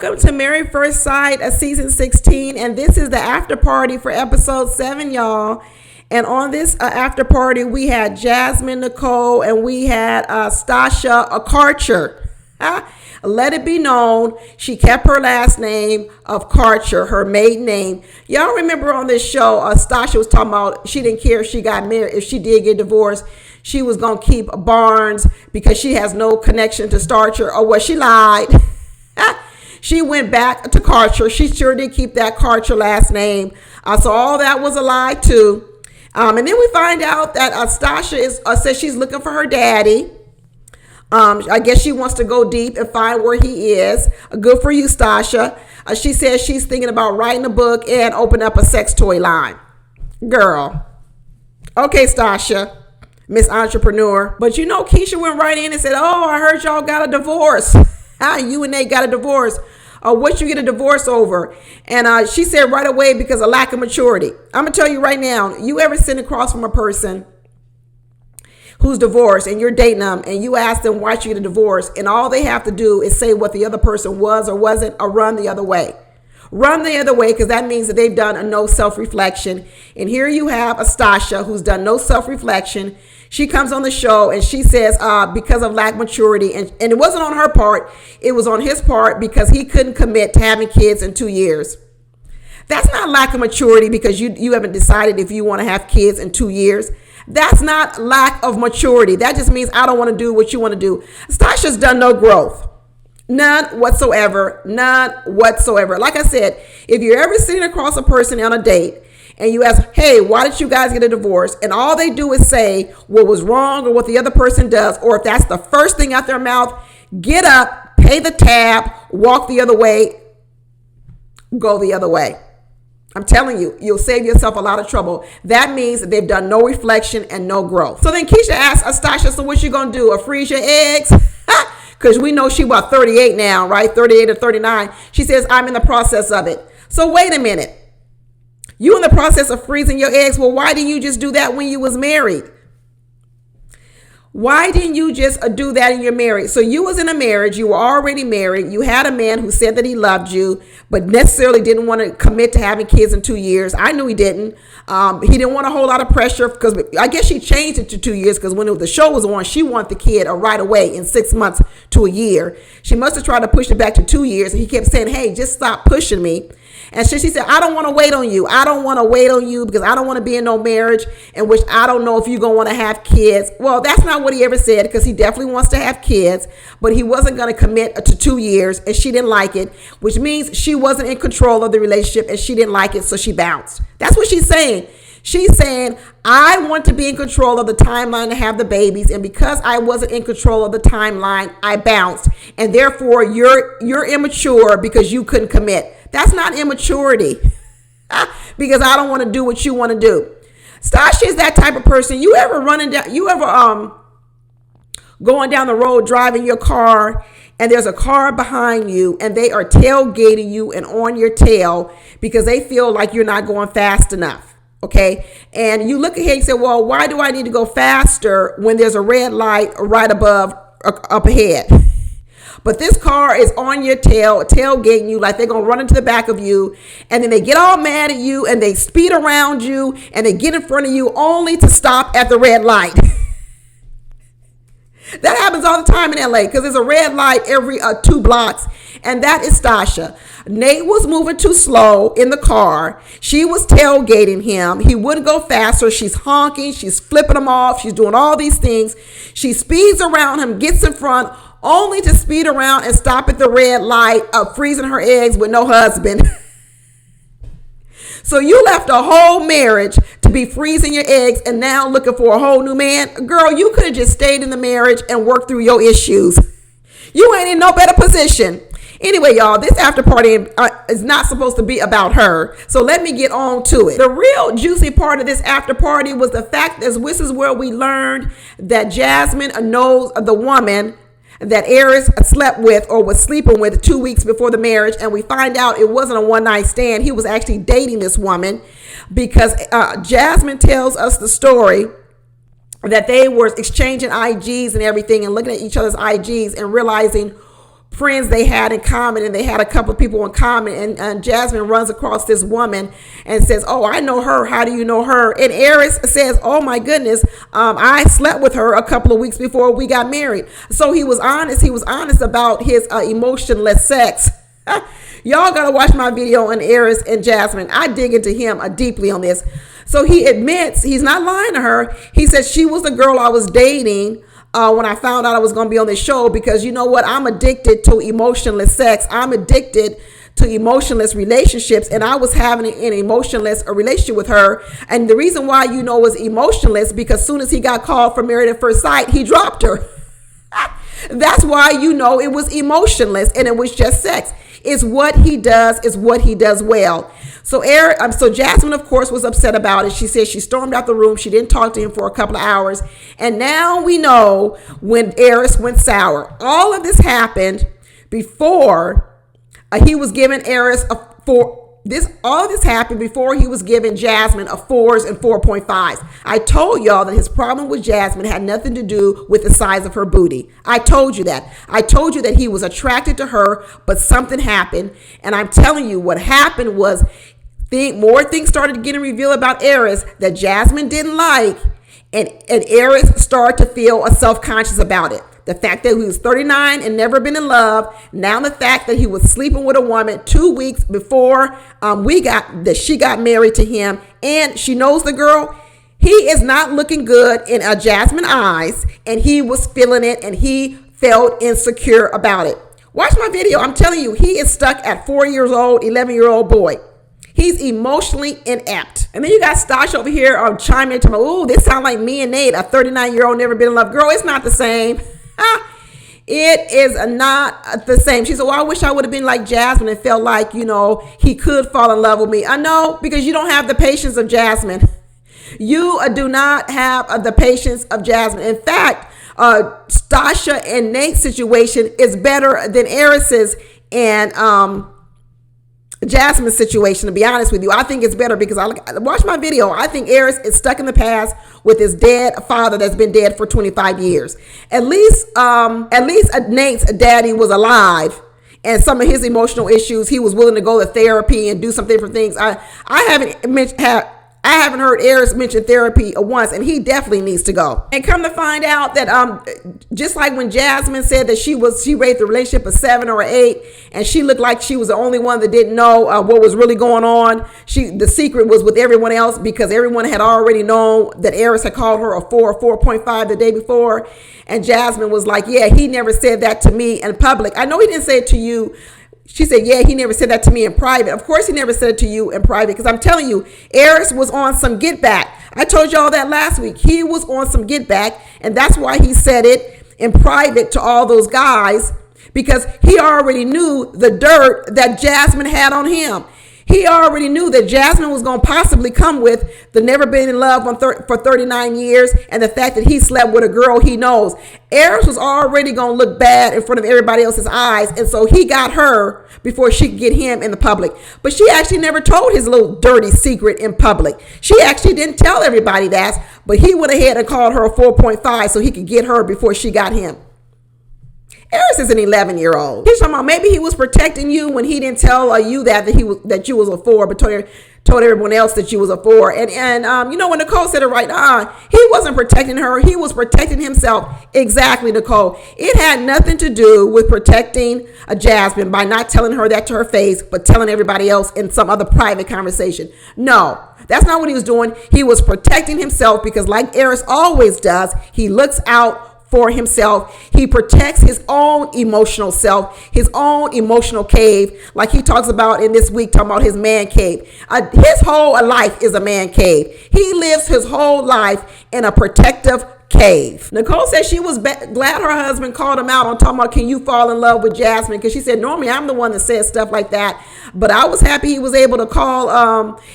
Welcome to Married First Sight, season 16, and this is the after party for episode 7, y'all. And on this after party, we had Jasmine, Nicole, and we had Stasha, a Karcher. Let it be known, she kept her last name of Karcher, her maiden name. Y'all remember on this show, Stasha was talking about she didn't care if she got married, if she did get divorced, she was going to keep Barnes because she has no connection to Starcher, or what, she lied. She went back to Karcher. She sure did keep that Karcher last name. So all that was a lie too. And then we find out that Stasha says she's looking for her daddy. I guess she wants to go deep and find where he is. Good for you, Stasha. She says she's thinking about writing a book and open up a sex toy line. Girl. Okay, Stasha, Miss Entrepreneur. But you know, Keisha went right in and said, oh, I heard y'all got a divorce. You and Nate got a divorce. What you get a divorce over? And she said right away, because of lack of maturity. I'm going to tell you right now, you ever sit across from a person who's divorced and you're dating them and you ask them why you get a divorce, and all they have to do is say what the other person was or wasn't, or run the other way. Run the other way, because that means that they've done a no self-reflection. And here you have a Stasha who's done no self-reflection. She comes on the show and she says because of lack of maturity, and it wasn't on her part, it was on his part, because he couldn't commit to having kids in 2 years. That's not lack of maturity because you haven't decided if you want to have kids in 2 years. That's not lack of maturity. That just means I don't want to do what you want to do. Stasha's done no growth. None whatsoever. None whatsoever. Like I said, if you're ever sitting across a person on a date and you ask, hey, why did you guys get a divorce? And all they do is say what was wrong or what the other person does, or if that's the first thing out their mouth, get up, pay the tab, walk the other way, go the other way. I'm telling you, you'll save yourself a lot of trouble. That means that they've done no reflection and no growth. So then Keisha asked Stasha, so what you going to do? Freeze your eggs? Because we know she about 38 now, right? 38 or 39. She says, I'm in the process of it. So wait a minute. You in the process of freezing your eggs? Well, why didn't you just do that when you was married? Why didn't you just do that in your marriage? So you was in a marriage, you were already married, you had a man who said that he loved you, but necessarily didn't want to commit to having kids in 2 years. I knew he didn't. He didn't want a whole lot of pressure, because I guess she changed it to 2 years, because when the show was on, she wanted the kid right away in 6 months to a year. She must have tried to push it back to 2 years, and he kept saying, hey, just stop pushing me. And so she said, I don't want to wait on you. I don't want to wait on you because I don't want to be in no marriage in which I don't know if you're going to want to have kids. Well, that's not what he ever said, because he definitely wants to have kids, but he wasn't going to commit to 2 years, and she didn't like it, which means she wasn't in control of the relationship and she didn't like it, so she bounced. That's what she's saying. She's saying, I want to be in control of the timeline to have the babies, and because I wasn't in control of the timeline, I bounced, and therefore you're immature because you couldn't commit. That's not immaturity, because I don't want to do what you want to do. Stasha is that type of person. You ever going down the road driving your car, and there's a car behind you and they are tailgating you and on your tail because they feel like you're not going fast enough. Okay. And you look ahead and say, well, why do I need to go faster when there's a red light right above up ahead? But this car is on your tailgating you like they're going to run into the back of you. And then they get all mad at you and they speed around you and they get in front of you only to stop at the red light. That happens all the time in LA because there's a red light every 2 blocks. And that is Stasha. Nate was moving too slow in the car. She was tailgating him. He wouldn't go faster. She's honking. She's flipping him off. She's doing all these things. She speeds around him, gets in front, only to speed around and stop at the red light, freezing her eggs with no husband. So you left a whole marriage to be freezing your eggs and now looking for a whole new man. Girl, you could have just stayed in the marriage and worked through your issues. You ain't in no better position. Anyway, y'all, this after party is not supposed to be about her. So let me get on to it. The real juicy part of this after party was the fact that this is where we learned that Jasmine knows the woman that Aerys slept with or was sleeping with 2 weeks before the marriage. And we find out it wasn't a one-night stand. He was actually dating this woman because Jasmine tells us the story that they were exchanging IGs and everything and looking at each other's IGs and realizing friends they had in common, and they had a couple of people in common, and Jasmine runs across this woman and says, oh, I know her. How do you know her? And Aerys says, oh my goodness, I slept with her a couple of weeks before we got married. So he was honest about his emotionless sex. Y'all gotta watch my video on Aerys and Jasmine. I dig into him deeply on this. So he admits, he's not lying to her. He says, she was the girl I was dating when I found out I was going to be on this show, because you know what? I'm addicted to emotionless sex. I'm addicted to emotionless relationships, and I was having an emotionless relationship with her. And the reason why it was emotionless, because as soon as he got called for Married at First Sight, he dropped her. That's why it was emotionless, and it was just sex. It's what he does. It's what he does well. So Jasmine, of course, was upset about it. She said she stormed out the room. She didn't talk to him for a couple of hours. And now we know when Aerys went sour. All of this happened before he was giving Aerys all of this happened before he was giving Jasmine a 4s and 4.5s. I told y'all that his problem with Jasmine had nothing to do with the size of her booty. I told you that. I told you that he was attracted to her, but something happened. And I'm telling you, what happened was more things started getting revealed about Aerys that Jasmine didn't like. And Aerys started to feel self-conscious about it. The fact that he was 39 and never been in love. Now the fact that he was sleeping with a woman 2 weeks before she got married to him, and she knows the girl. He is not looking good in Jasmine's eyes, and he was feeling it, and he felt insecure about it. Watch my video. I'm telling you, he is stuck at 4 years old, 11-year-old boy. He's emotionally inept. And then you got Stasha over here chiming in to me, ooh, this sounds like me and Nate, a 39-year-old never been in love. Girl, it's not the same. It is not the same. She said, well, I wish I would have been like Jasmine and felt like, he could fall in love with me. I know, because you don't have the patience of Jasmine. You do not have the patience of Jasmine. In fact, Stasha and Nate's situation is better than Aerys's and Jasmine's situation, to be honest with you. I think it's better because I watch my video. I think Aerys is stuck in the past with his dead father that's been dead for 25 years. At least Nate's daddy was alive, and some of his emotional issues, he was willing to go to therapy and do some different things. I haven't heard Aerys mention therapy once, and he definitely needs to go. And come to find out that just like when Jasmine said that she rated the relationship a 7 or an 8, and she looked like she was the only one that didn't know what was really going on. The secret was with everyone else, because everyone had already known that Aerys had called her a 4 or 4.5 the day before. And Jasmine was like, yeah, he never said that to me in public. I know he didn't say it to you. She said, yeah, he never said that to me in private. Of course, he never said it to you in private, because I'm telling you, Aerys was on some get back. I told y'all that last week. He was on some get back, and that's why he said it in private to all those guys, because he already knew the dirt that Jasmine had on him. He already knew that Jasmine was going to possibly come with the never been in love for 39 years, and the fact that he slept with a girl he knows. Aerys was already going to look bad in front of everybody else's eyes, and so he got her before she could get him in the public. But she actually never told his little dirty secret in public. She actually didn't tell everybody that, but he went ahead and called her a 4.5 so he could get her before she got him. Aerys is an 11-year-old. He's talking about maybe he was protecting you when he didn't tell you that you was a 4, but told everyone else that you was a 4. And when Nicole said it right on, he wasn't protecting her. He was protecting himself. Exactly, Nicole. It had nothing to do with protecting Jasmine by not telling her that to her face, but telling everybody else in some other private conversation. No, that's not what he was doing. He was protecting himself, because like Aerys always does, he looks out for himself. He protects his own emotional self, his own emotional cave, like he talks about in this week, talking about his man cave. His whole life is a man cave. He lives his whole life in a protective cave. Nicole said she was glad her husband called him out on talking about, can you fall in love with Jasmine? Because she said, normally I'm the one that says stuff like that, but I was happy he was able to call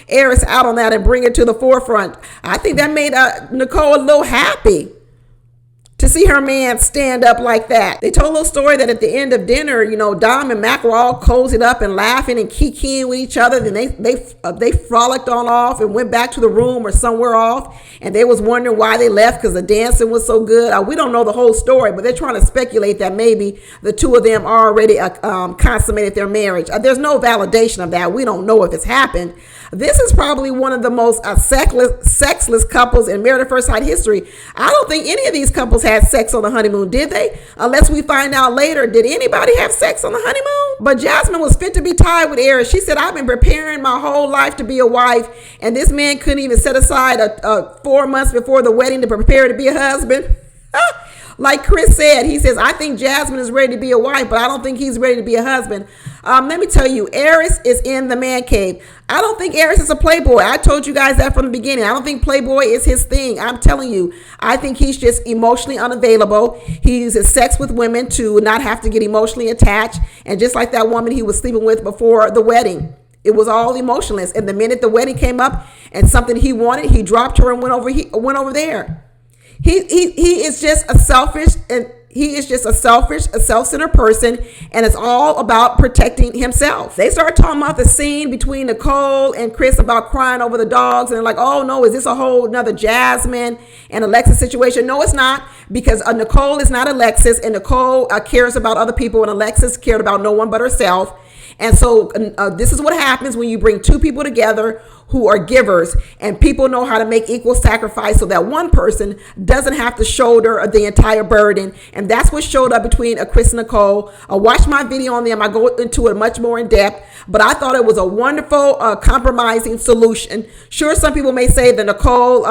Aerys out on that and bring it to the forefront. I think that made Nicole a little happy to see her man stand up like that. They told a little story that at the end of dinner, you know, Dom and Mac were all cozied up and laughing and kikiing with each other. Then they frolicked on off and went back to the room or somewhere off. And they was wondering why they left because the dancing was so good. We don't know the whole story, but they're trying to speculate that maybe the two of them already consummated their marriage. There's no validation of that. We don't know if it's happened. This is probably one of the most sexless couples in Married at First Sight history. I don't think any of these couples had sex on the honeymoon, did they? Unless we find out later, did anybody have sex on the honeymoon? But Jasmine was fit to be tied with Aerys. She said, I've been preparing my whole life to be a wife, and this man couldn't even set aside 4 months before the wedding to prepare to be a husband. Like Chris said, he says, I think Jasmine is ready to be a wife, but I don't think he's ready to be a husband. Let me tell you, Aerys is in the man cave. I don't think Aerys is a playboy. I told you guys that from the beginning. I don't think playboy is his thing. I'm telling you, I think he's just emotionally unavailable. He uses sex with women to not have to get emotionally attached. And just like that woman he was sleeping with before the wedding, it was all emotionless. And the minute the wedding came up and something he wanted, he dropped her and went over there. He is just a selfish a self-centered person, and it's all about protecting himself. They started talking about the scene between Nicole and Chris about crying over the dogs, and they're like, oh no, is this a whole another Jasmine and Alexis situation? No, it's not, because Nicole is not Alexis, and Nicole cares about other people, and Alexis cared about no one but herself. And so this is what happens when you bring two people together who are givers, and people know how to make equal sacrifice so that one person doesn't have to shoulder the entire burden. And that's what showed up between Chris and Nicole. Watch my video on them. I go into it much more in depth, but I thought it was a wonderful compromising solution. Sure, some people may say that Nicole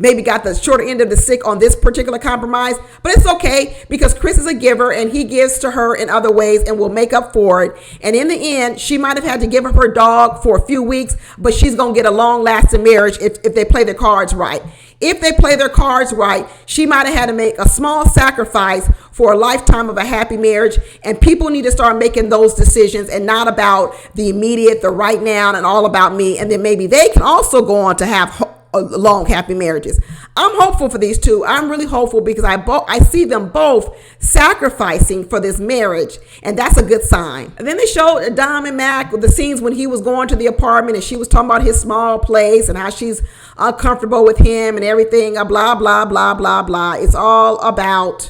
maybe got the shorter end of the stick on this particular compromise, but it's okay because Chris is a giver and he gives to her in other ways and will make up for it. And in the end, she might have had to give up her dog for a few weeks, but she's going to get a long-lasting marriage if they play their cards right. If they play their cards right, she might have had to make a small sacrifice for a lifetime of a happy marriage. And people need to start making those decisions and not about the immediate, the right now, and all about me. And then maybe they can also go on to have long, happy marriages. I'm hopeful for these two. I'm really hopeful because I see them both sacrificing for this marriage, and that's a good sign. And then they showed Dom and Mac with the scenes when he was going to the apartment and she was talking about his small place and how she's uncomfortable with him and everything, blah, blah, blah, blah, blah. It's all about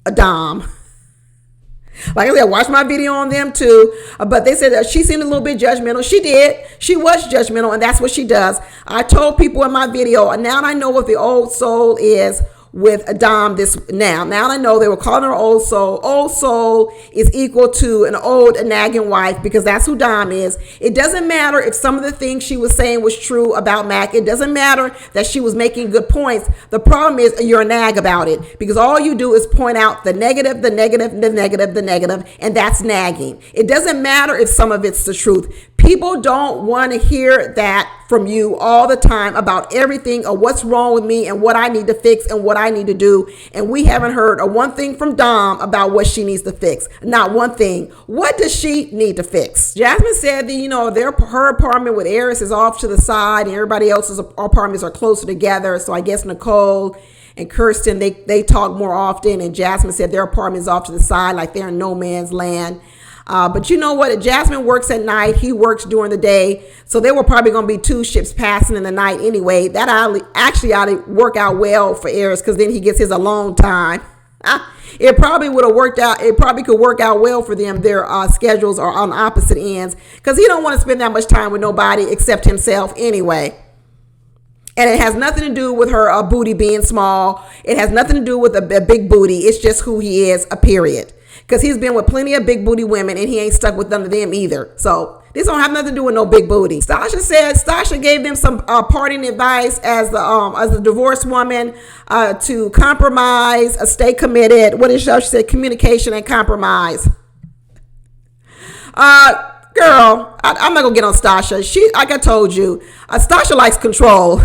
Dom. Like I said, watch my video on them too. But they said that she seemed a little bit judgmental. She did. She was judgmental, and that's what she does. I told people in my video, now I know what the old soul is with Dom now I know they were calling her old soul. Old soul is equal to an old nagging wife because that's who Dom is. It doesn't matter if some of the things she was saying was true about Mac. It doesn't matter that she was making good points. The problem is you're a nag about it because all you do is point out the negative, the negative, the negative, the negative, and that's nagging. It doesn't matter if some of it's the truth. People don't want to hear that from you all the time about everything or what's wrong with me and what I need to fix and what I need to do. And we haven't heard a one thing from Dom about what she needs to fix. Not one thing. What does she need to fix? Jasmine said that, her apartment with Aerys is off to the side and everybody else's apartments are closer together. So I guess Nicole and Kirsten, they talk more often. And Jasmine said their apartment is off to the side, like they're in no man's land. But you know what? Jasmine works at night. He works during the day. So there were probably going to be two ships passing in the night anyway. That actually ought to work out well for Aerys because then he gets his alone time. It probably would have worked out. It probably could work out well for them. Their schedules are on opposite ends because he don't want to spend that much time with nobody except himself anyway. And it has nothing to do with her booty being small. It has nothing to do with a big booty. It's just who he is, period. Because he's been with plenty of big booty women and he ain't stuck with none of them either. So this don't have nothing to do with no big booty. Stasha gave them some parting advice as a divorced woman to compromise, stay committed. What did she say? Communication and compromise. Girl, I'm not gonna get on Stasha. Like I told you, Stasha likes control.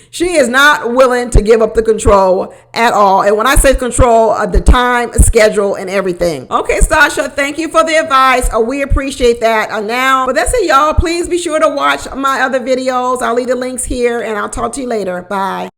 She is not willing to give up the control at all. And when I say control, the time, schedule, and everything. Okay, Stasha, thank you for the advice. We appreciate that. But that's it, y'all. Please be sure to watch my other videos. I'll leave the links here, and I'll talk to you later. Bye.